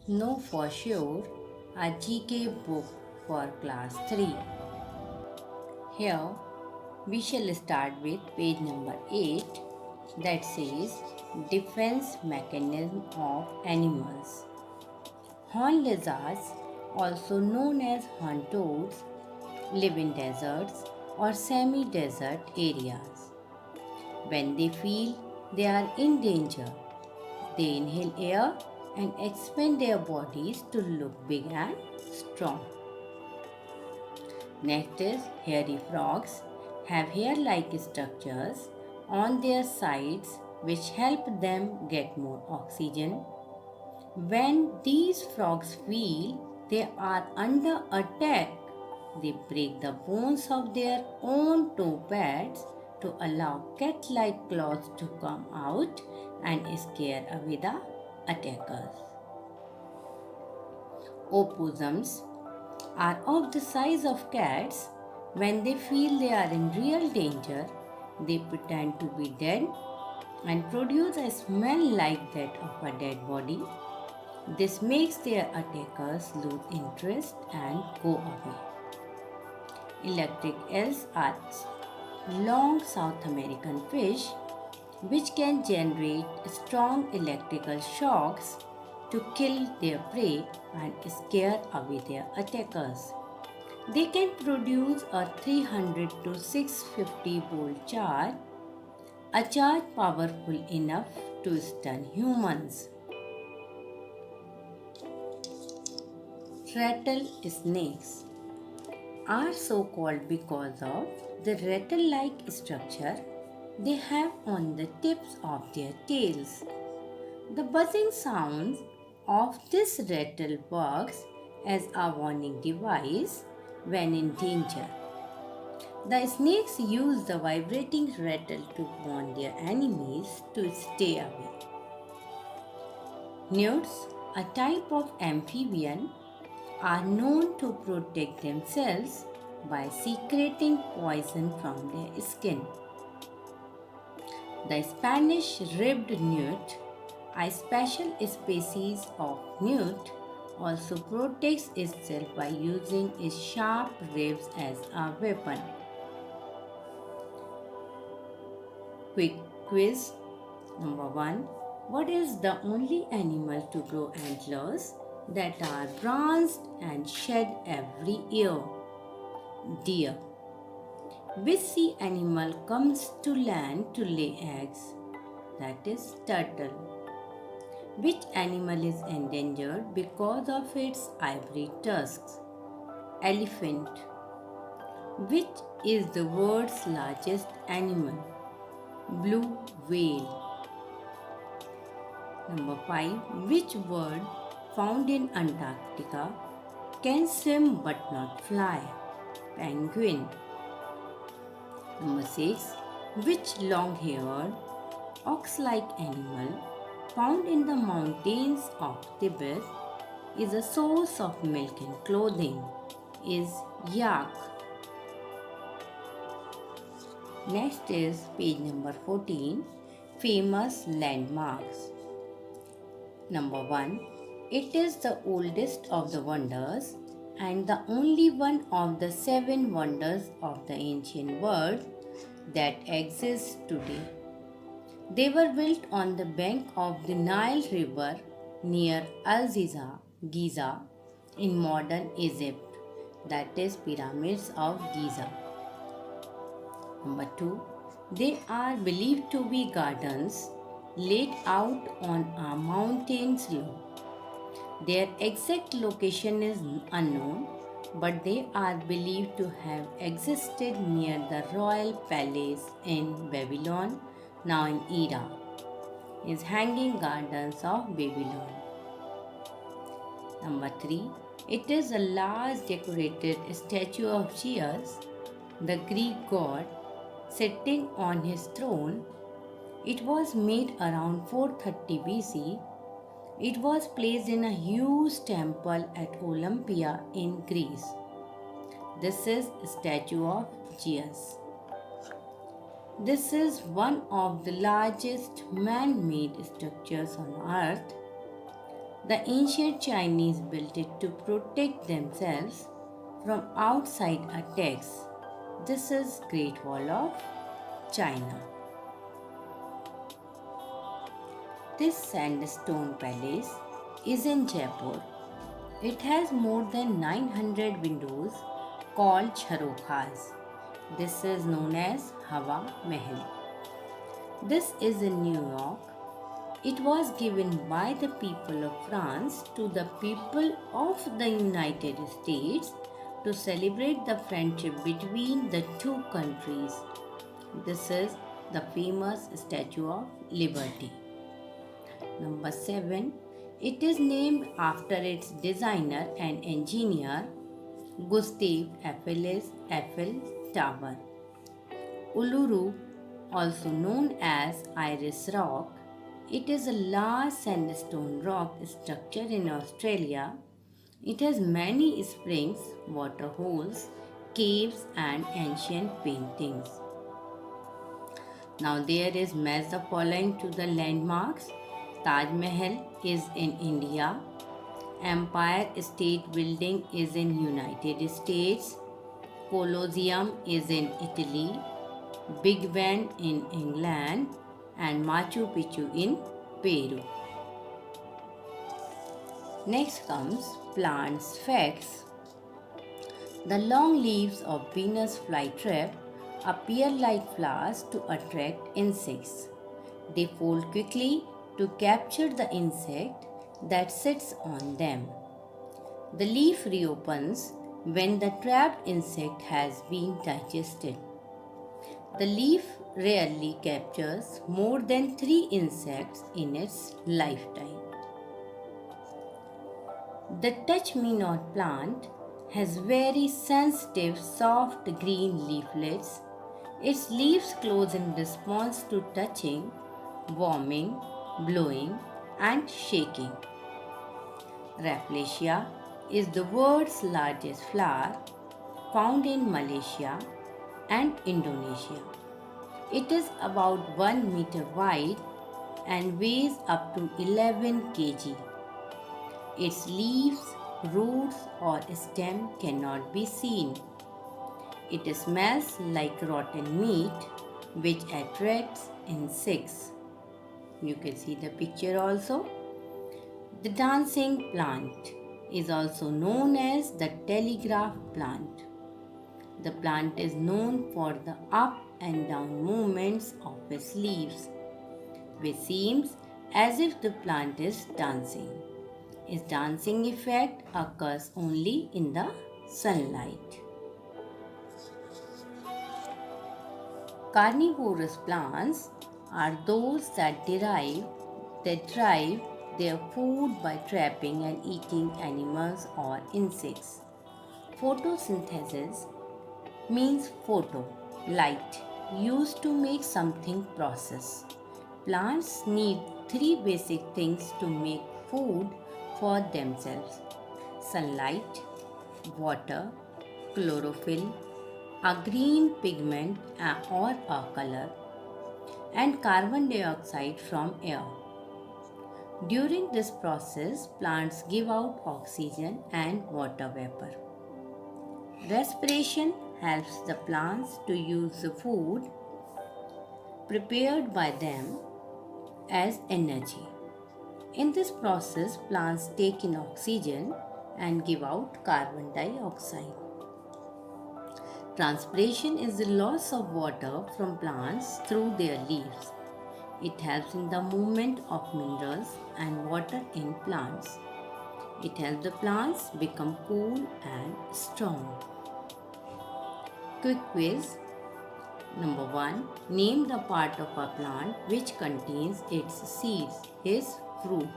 Know for sure a GK book for class 3. Here we shall start with page number 8 that says Defense Mechanism of Animals. Horned lizards, also known as horned toads, live in deserts or semi desert areas. When they feel they are in danger, they inhale air and expand their bodies to look big and strong. Next is hairy frogs have hair-like structures on their sides which help them get more oxygen. When these frogs feel they are under attack, they break the bones of their own toe pads to allow cat-like claws to come out and scare away the attackers. Opossums are of the size of cats. When they feel they are in real danger, they pretend to be dead and produce a smell like that of a dead body. This makes their attackers lose interest and go away. Electric eels are long South American fish which can generate strong electrical shocks to kill their prey and scare away their attackers. They can produce a 300 to 650 volt charge, a charge powerful enough to stun humans. Rattlesnakes are so called because of the rattle like structure they have on the tips of their tails. The buzzing sounds of this rattle works as a warning device when in danger. The snakes use the vibrating rattle to warn their enemies to stay away. Newts, a type of amphibian, are known to protect themselves by secreting poison from their skin. The Spanish ribbed newt, a special species of newt, also protects itself by using its sharp ribs as a weapon. Quick quiz number 1. What is the only animal to grow antlers that are branched and shed every year? Deer. Which sea animal comes to land to lay eggs? That is turtle. Which animal is endangered because of its ivory tusks? Elephant. Which is the world's largest animal? Blue whale. Number 5. Which bird found in Antarctica can swim but not fly? Penguin. Number 6. Which long-haired, ox-like animal found in the mountains of Tibet is a source of milk and clothing? Is yak. Next is page number 14. Famous landmarks. Number 1. It is the oldest of the wonders and the only one of the 7 wonders of the ancient world that exists today. They were built on the bank of the Nile River near Giza in modern Egypt, that is Pyramids of Giza. Number 2. They are believed to be gardens laid out on a mountain slope. Their exact location is unknown, but they are believed to have existed near the royal palace in Babylon, now in Iraq, is Hanging Gardens of Babylon. Number 3. It is a large decorated statue of Zeus, the Greek god, sitting on his throne. It was made around 430 BC. It was placed in a huge temple at Olympia in Greece. This is a statue of Zeus. This is one of the largest man-made structures on earth. The ancient Chinese built it to protect themselves from outside attacks. This is Great Wall of China. This sandstone palace is in Jaipur. It has more than 900 windows called Jharokhas. This is known as Hawa Mahal. This is in New York. It was given by the people of France to the people of the United States to celebrate the friendship between the two countries. This is the famous Statue of Liberty. Number 7. It is named after its designer and engineer Gustav Eiffel Tower. Uluru, also known as Iris Rock, it is a large sandstone rock structure in Australia. It has many springs, water holes, caves, and ancient paintings. Now there is match the following to the landmarks. Taj Mahal is in India. Empire State Building is in United States. Colosseum is in Italy. Big Ben in England, and Machu Picchu in Peru. Next comes plants facts. The long leaves of Venus flytrap appear like flowers to attract insects. They fold quickly to capture the insect that sits on them. The leaf reopens when the trapped insect has been digested. The leaf rarely captures more than 3 insects in its lifetime. The touch-me-not plant has very sensitive, soft green leaflets. Its leaves close in response to touching, warming, blowing, and shaking. Rafflesia is the world's largest flower, found in Malaysia and Indonesia. It is about 1 meter wide and weighs up to 11 kg. Its leaves, roots, or stem cannot be seen. It smells like rotten meat, which attracts insects. You can see the picture also. The dancing plant is also known as the telegraph plant. The plant is known for the up and down movements of its leaves, which seems as if the plant is dancing. Its dancing effect occurs only in the sunlight. Carnivorous plants are those that drive their food by trapping and eating animals or insects. Photosynthesis means photo, light, used to make something process. Plants need 3 basic things to make food for themselves: sunlight, water, chlorophyll, a green pigment or a color, and carbon dioxide from air. During this process, plants give out oxygen and water vapor. Respiration helps the plants to use the food prepared by them as energy. In this process, plants take in oxygen and give out carbon dioxide. Transpiration is the loss of water from plants through their leaves. It helps in the movement of minerals and water in plants. It helps the plants become cool and strong. Quick quiz. Number 1. Name the part of a plant which contains its seeds, his fruit.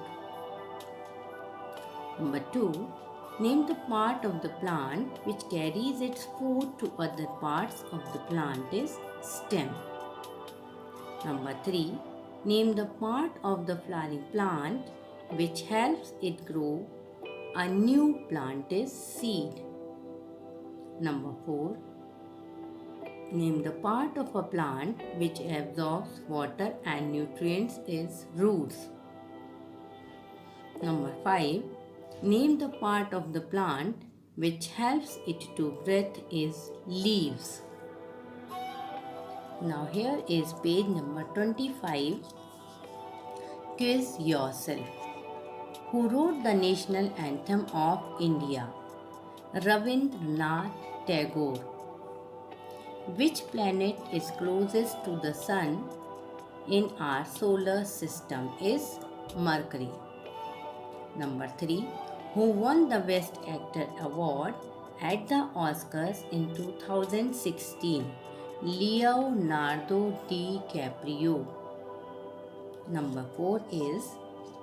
Number 2. Name the part of the plant which carries its food to other parts of the plant, is stem. Number 3. Name the part of the flowering plant which helps it grow a new plant, is seed. Number 4. Name the part of a plant which absorbs water and nutrients, is roots. Number 5. Name the part of the plant which helps it to breathe is leaves. Now here is page number 25. Quiz yourself. Who wrote the national anthem of India? Rabindranath Tagore. Which planet is closest to the Sun in our solar system is Mercury. Number 3. Who won the Best Actor award at the Oscars in 2016? Leonardo DiCaprio. Number 4 is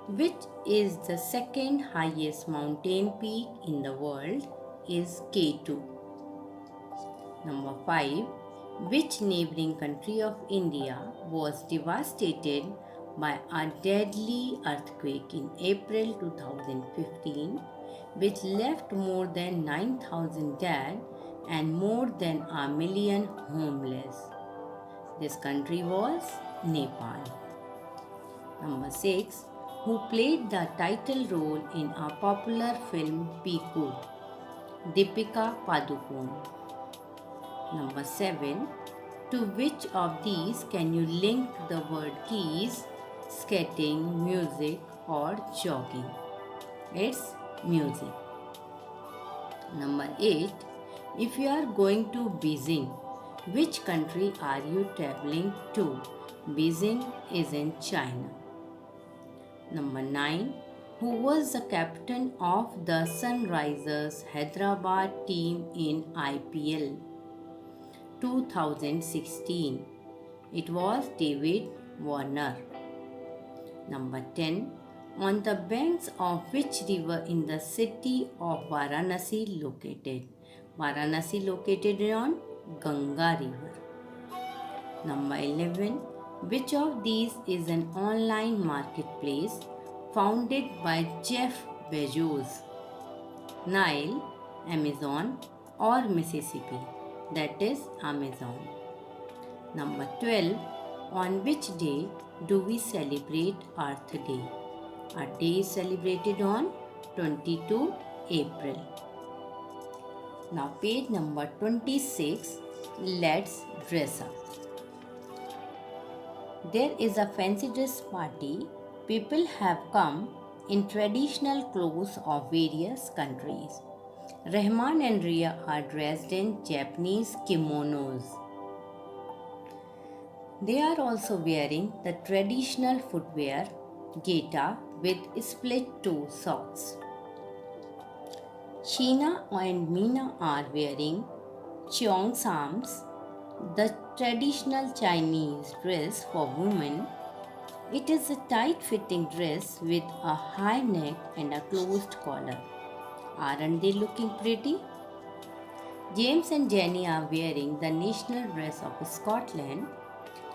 which is the second highest mountain peak in the world is K2. Number 5. Which neighboring country of India was devastated by a deadly earthquake in April 2015 which left more than 9,000 dead and more than a million homeless? This country was Nepal. Number 6. Who played the title role in a popular film Piku? Deepika Padukone. Number 7. To which of these can you link the word keys, skating, music or jogging? It's music. Number 8. If you are going to Beijing, which country are you traveling to? Beijing is in China. Number 9. Who was the captain of the Sunrisers Hyderabad team in IPL 2016? It was David Warner. Number 10. On the banks of which river in the city of Varanasi located? Varanasi located on Ganga river. Number 11. Which of these is an online marketplace founded by Jeff Bezos? Nile, Amazon or Mississippi? That is Amazon. Number 12. On which day do we celebrate Earth Day? Our day is celebrated on 22 April. Now page number 26. Let's dress up. There is a fancy dress party. People have come in traditional clothes of various countries. Rahman and Ria are dressed in Japanese kimonos. They are also wearing the traditional footwear Geta with split toe socks. Sheena and Meena are wearing cheongsams, the traditional Chinese dress for women. It is a tight-fitting dress with a high neck and a closed collar. Aren't they looking pretty? James and Jenny are wearing the national dress of Scotland.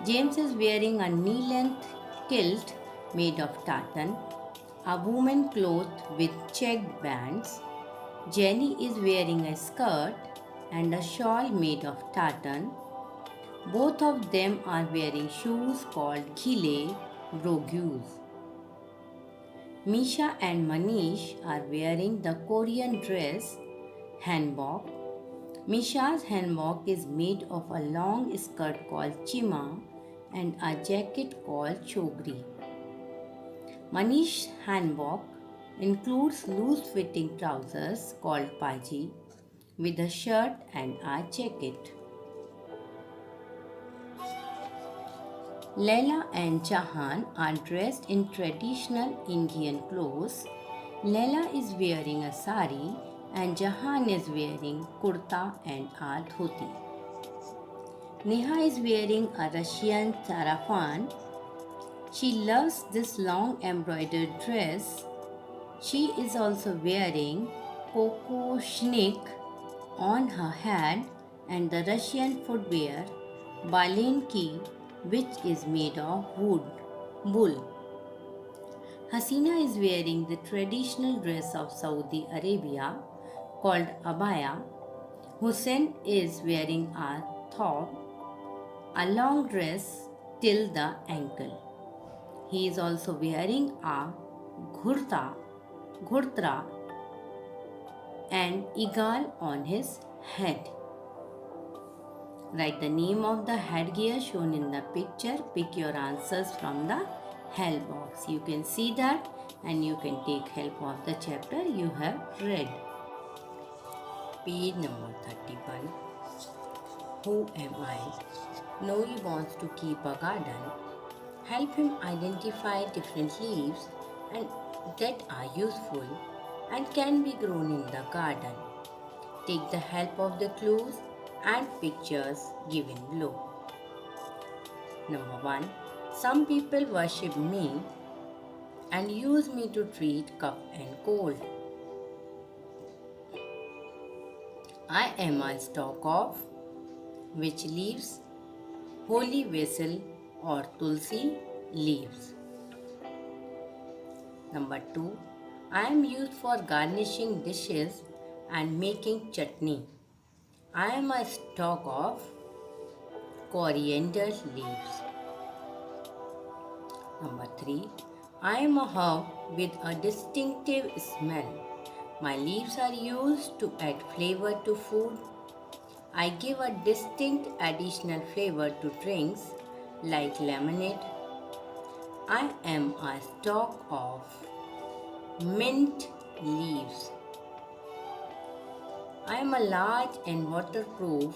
James is wearing a knee-length kilt made of tartan, a woman clothed with checked bands. Jenny is wearing a skirt and a shawl made of tartan. Both of them are wearing shoes called Gile brogues. Misha and Manish are wearing the Korean dress hanbok. Misha's hanbok is made of a long skirt called chima and a jacket called chogri. Manish's hanbok includes loose-fitting trousers called paji with a shirt and a jacket. Leila and Jahan are dressed in traditional Indian clothes. Leila is wearing a sari and Jahan is wearing kurta and a dhoti. Neha is wearing a Russian sarafan. She loves this long embroidered dress. She is also wearing kokoshnik on her head and the Russian footwear balenki, which is made of wool. Hasina is wearing the traditional dress of Saudi Arabia called abaya. Hussein is wearing a thawb, a long dress till the ankle. He is also wearing a ghurta ghurtra, and eagle on his head. Write the name of the headgear shown in the picture. Pick your answers from the help box. You can see that and you can take help of the chapter you have read. Page number 31. Who am I? Noe wants to keep a garden. Help him identify different leaves and that are useful and can be grown in the garden. Take the help of the clues and pictures given below. Number 1. Some people worship me and use me to treat cough and cold. I am a stalk of which leaves? Holy basil or tulsi leaves. Number 2. I am used for garnishing dishes and making chutney. I am a stalk of coriander leaves. Number 3. I am a herb with a distinctive smell. My leaves are used to add flavor to food. I give a distinct additional flavor to drinks like lemonade. I am a stalk of mint leaves. I am a large and waterproof.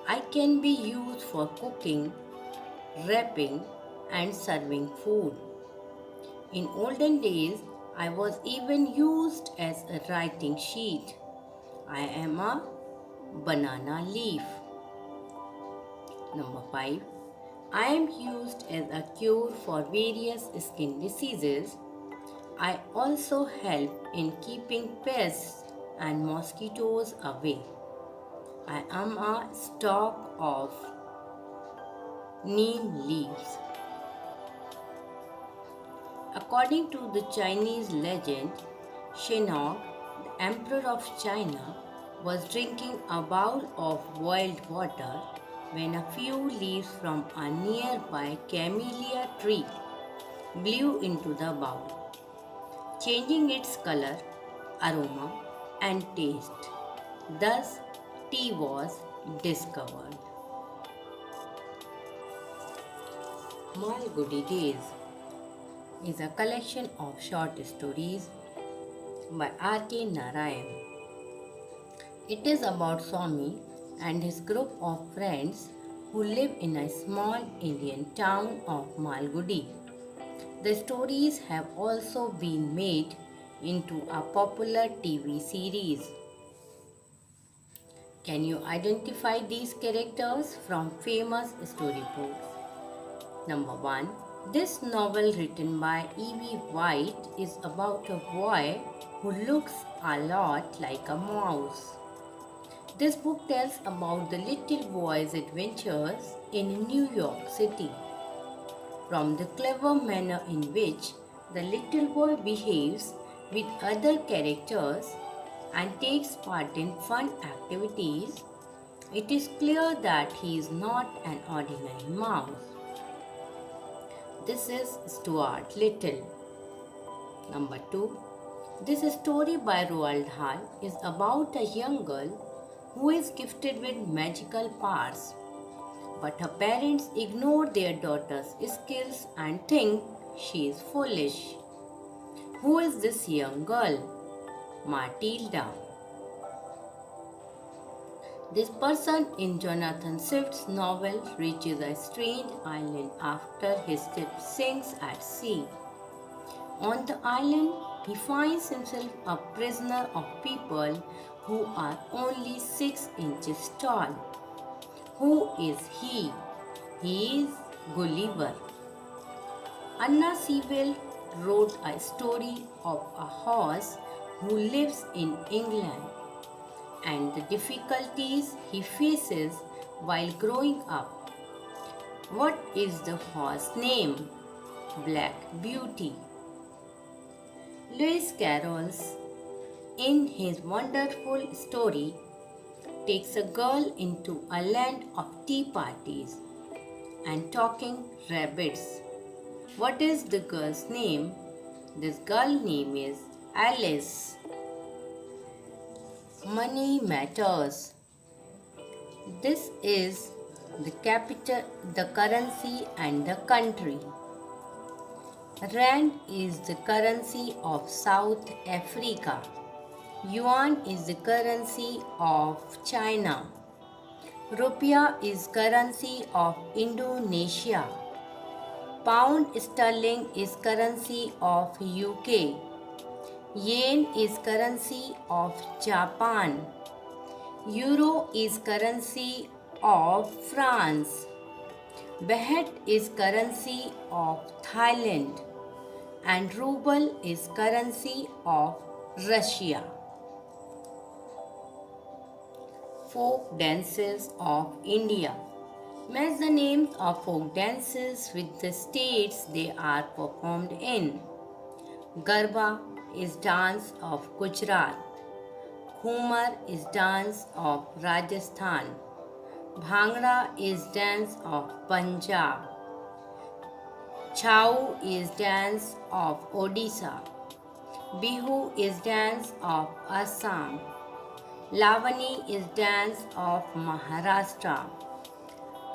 I can be used for cooking, wrapping, and serving food. In olden days, I was even used as a writing sheet. I am a banana leaf. Number 5. I am used as a cure for various skin diseases. I also help in keeping pests and mosquitoes away. I am a stalk of neem leaves. According to the Chinese legend, Shennong, the emperor of China, was drinking a bowl of boiled water when a few leaves from a nearby camellia tree blew into the bowl, changing its color, aroma, and taste. Thus, tea was discovered. Malgudi Days is a collection of short stories by R.K. Narayan. It is about Swami and his group of friends who live in a small Indian town of Malgudi. The stories have also been made into a popular TV series. Can you identify these characters from famous storybooks? Number 1. This novel written by E.B. White is about a boy who looks a lot like a mouse. This book tells about the little boy's adventures in New York City. From the clever manner in which the little boy behaves with other characters and takes part in fun activities, it is clear that he is not an ordinary mouse. This is Stuart Little. Number 2. This story by Roald Dahl is about a young girl who is gifted with magical powers, but her parents ignore their daughter's skills and think she is foolish. Who is this young girl? Matilda. This person in Jonathan Swift's novel reaches a strange island after his ship sinks at sea. On the island, he finds himself a prisoner of people who are only 6 inches tall. Who is he? He is Gulliver. Anna Sewell wrote a story of a horse who lives in England and the difficulties he faces while growing up. What is the horse's name? Black Beauty. Lewis Carroll, in his wonderful story, takes a girl into a land of tea parties and talking rabbits. What is the girl's name? This girl name is Alice. Money matters. This is the capital, the currency and the country. Rand is the currency of South Africa. Yuan is the currency of China. Rupiah is currency of Indonesia. Pound sterling is currency of UK. Yen is currency of Japan. Euro is currency of France. Baht is currency of Thailand. And ruble is currency of Russia. Folk dances of India. Match the names of folk dances with the states they are performed in. Garba is dance of Gujarat. Khumar is dance of Rajasthan. Bhangra is dance of Punjab. Chau is dance of Odisha. Bihu is dance of Assam. Lavani is dance of Maharashtra.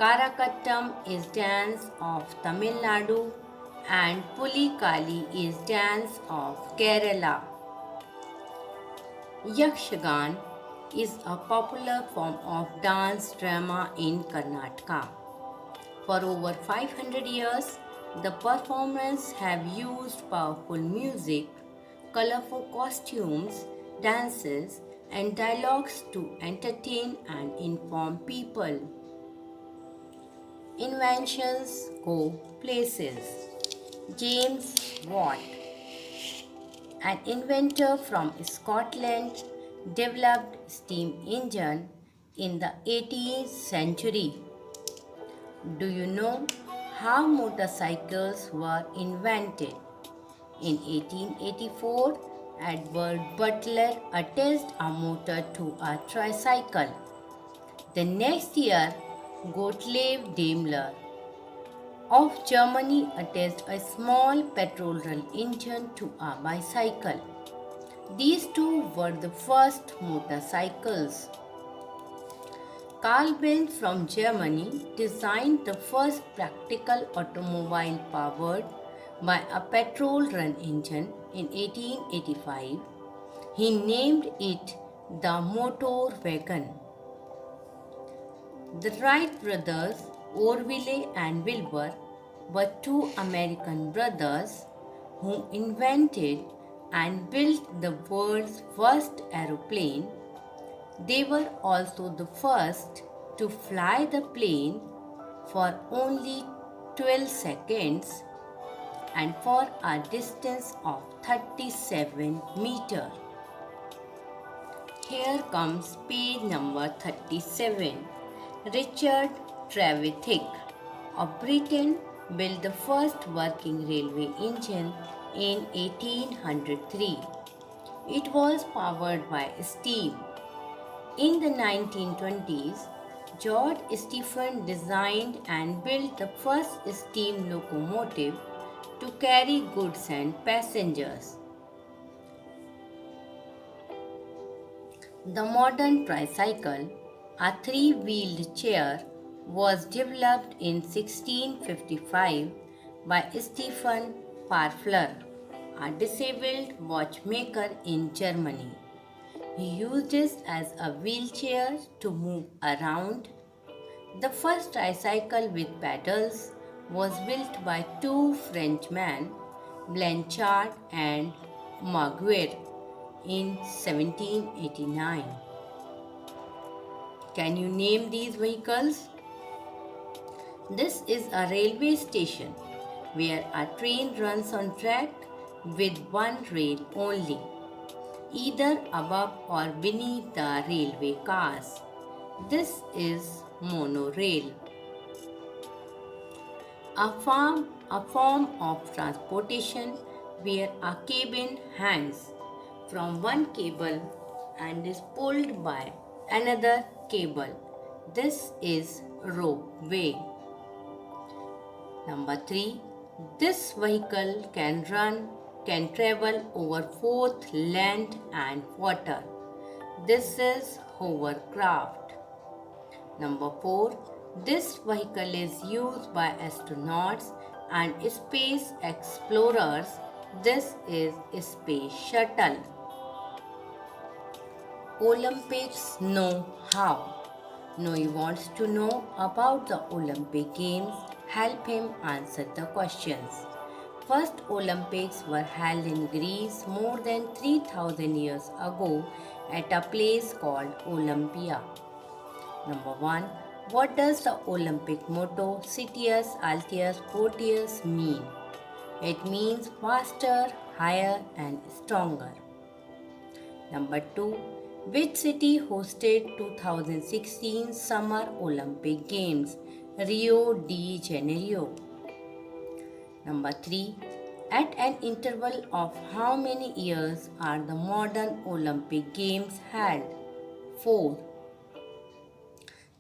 Karakattam is dance of Tamil Nadu and Pulikali is dance of Kerala. Yakshagan is a popular form of dance drama in Karnataka. For over 500 years, the performers have used powerful music, colorful costumes, dances, and dialogues to entertain and inform people. Inventions go places. James Watt, an inventor from Scotland, developed steam engine in the 18th century. Do you know how motorcycles were invented? In 1884, Edward Butler attached a motor to a tricycle. The next year, Gottlieb Daimler of Germany attached a small petrol engine to a bicycle. These two were the first motorcycles. Carl Benz from Germany designed the first practical automobile powered by a petrol-run engine in 1885. He named it the Motor Wagon. The Wright brothers, Orville and Wilbur, were two American brothers who invented and built the world's first aeroplane. They were also the first to fly the plane for only 12 seconds and for a distance of 37 meters. Here comes page number 37. Richard Trevithick of Britain built the first working railway engine in 1803. It was powered by steam. In the 1920s, George Stephen designed and built the first steam locomotive to carry goods and passengers. The modern tricycle, a three-wheeled chair, was developed in 1655 by Stephen Parfler, a disabled watchmaker in Germany. He used it as a wheelchair to move around. The first tricycle with pedals was built by two Frenchmen, Blanchard and Maguire, in 1789. Can you name these vehicles? This is a railway station where a train runs on track with one rail only, either above or beneath the railway cars. This is monorail. A form of transportation where a cabin hangs from one cable and is pulled by another cable. This is ropeway. Number 3. This vehicle can run can travel over both land and water. This is hovercraft. Number 4. This vehicle is used by astronauts and space explorers. This is a space shuttle. Olympics know-how. Noe wants to know about the Olympic Games. Help him answer the questions. First Olympics were held in Greece more than 3000 years ago at a place called Olympia. Number 1. What does the Olympic motto Citius Altius Fortius mean? It means faster, higher and stronger. Number 2. Which city hosted 2016 Summer Olympic Games? Rio de Janeiro. Number 3. At an interval of how many years are the modern Olympic Games held? 4.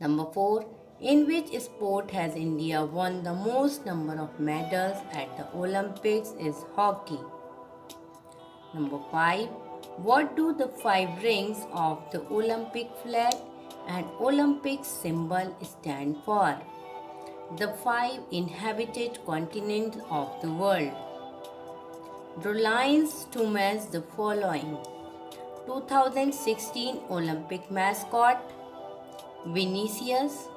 Number 4. In which sport has India won the most number of medals at the Olympics is hockey. Number 5. What do the 5 rings of the Olympic flag and Olympic symbol stand for? The 5 inhabited continents of the world. Draw lines to match the following. 2016 Olympic mascot Vinicius.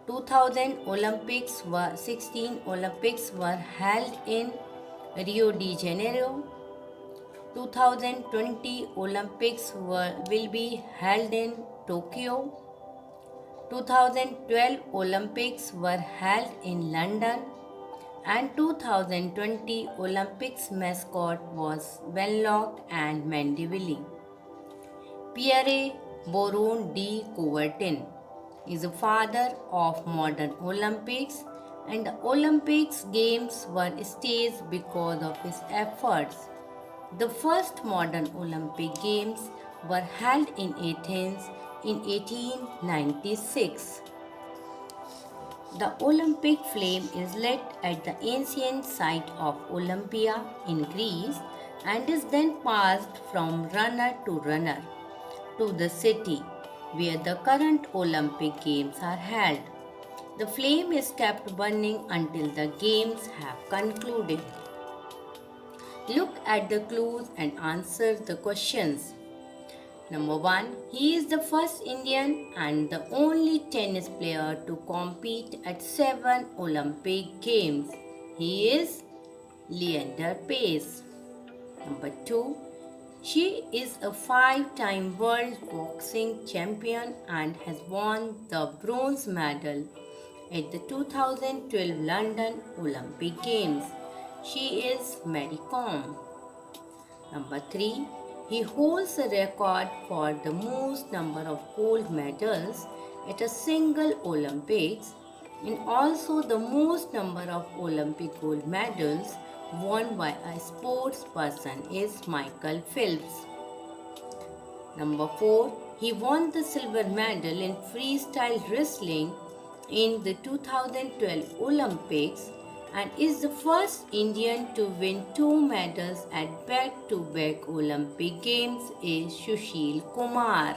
2016 Olympics were held in Rio de Janeiro. 2020 Olympics will be held in Tokyo. 2012 Olympics were held in London. And 2020 Olympics mascot was Wenlock and Mandeville. Pierre Baron de Coubertin is the father of modern Olympics, and the Olympics Games were staged because of his efforts. The first modern Olympic Games were held in Athens in 1896. The Olympic flame is lit at the ancient site of Olympia in Greece and is then passed from runner to runner to the city where the current Olympic Games are held. The flame is kept burning until the Games have concluded. Look at the clues and answer the questions. Number 1. He is the first Indian and the only tennis player to compete at 7 Olympic Games. He is Leander Paes. Number 2. She is a 5-time world boxing champion and has won the bronze medal at the 2012 London Olympic Games. She is Mary Kom. Number 3. He holds the record for the most number of gold medals at a single Olympics and also the most number of Olympic gold medals won by a sports person is Michael Phelps. Number 4. He won the silver medal in freestyle wrestling in the 2012 Olympics and is the first Indian to win 2 medals at back-to-back Olympic Games is Sushil Kumar.